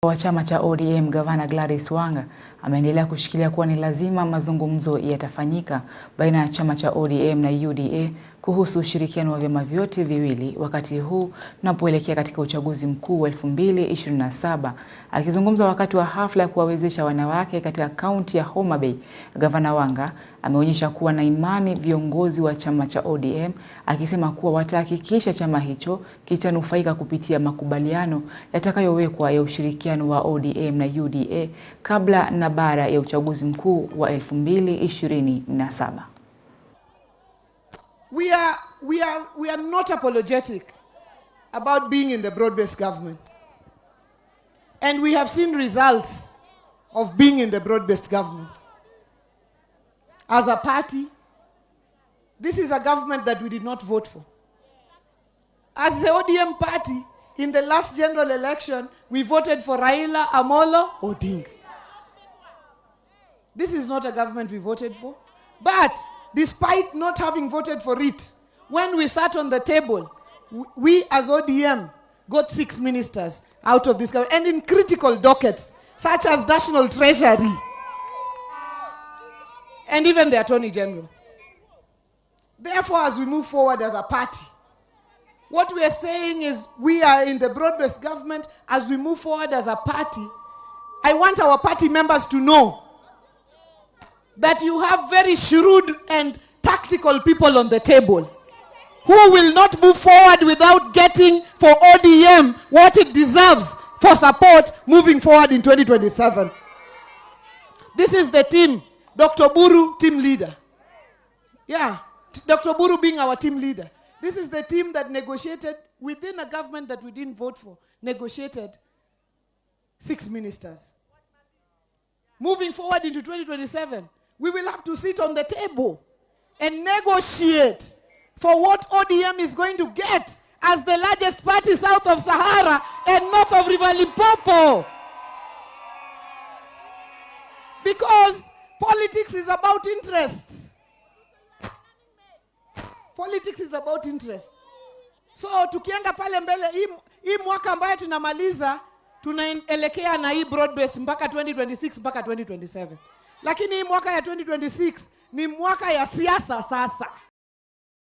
Wa chama cha ODM Gavana Gladys Wanga ameendelea kushikilia kuwa ni lazima mazungumzo yatafanyika baina ya chama cha ODM na UDA kuhusu ushirikiano wa vyama vyote viwili wakati huu tunapoelekea katika uchaguzi mkuu wa 2027. Akizungumza wakati wa hafla ya kuwawezesha wanawake katika kaunti ya Homa Bay, Gavana Wanga ameonyesha kuwa na imani viongozi wa chama cha ODM, akisema kuwa watahakikisha chama hicho kitanufaika kupitia makubaliano yatakayowekwa ya ushirikiano wa ODM na UDA kabla na baada ya uchaguzi mkuu wa 2027. We are not apologetic about being in the broad-based government. And we have seen results of being in the broad-based government. As a party, this is a government that we did not vote for. As the ODM party, in the last general election, we voted for Raila Amolo Odinga. This is not a government we voted for. But despite not having voted for it, when we sat on the table, we as ODM got 6 ministers out of this government, and in critical dockets, such as National Treasury, and even the Attorney General. Therefore, as we move forward as a party, what we are saying is we are in the broad-based government. As we move forward as a party, I want our party members to know that you have very shrewd and tactical people on the table who will not move forward without getting for ODM what it deserves for support moving forward in 2027. This is the team, Dr. Buru, team leader. Yeah, Dr. Buru being our team leader. This is the team that negotiated within a government that we didn't vote for, negotiated 6 ministers. Moving forward into 2027, we will have to sit on the table and negotiate for what ODM is going to get as the largest party south of Sahara and north of River Limpopo. Because politics is about interests. Politics is about interests. So tukienda pale mbele, hii mwaka ambayo tunamaliza, tunaelekea na hii broad-based mpaka 2026 mpaka 2027. Lakini hii mwaka ya 2026 ni mwaka ya siasa sasa.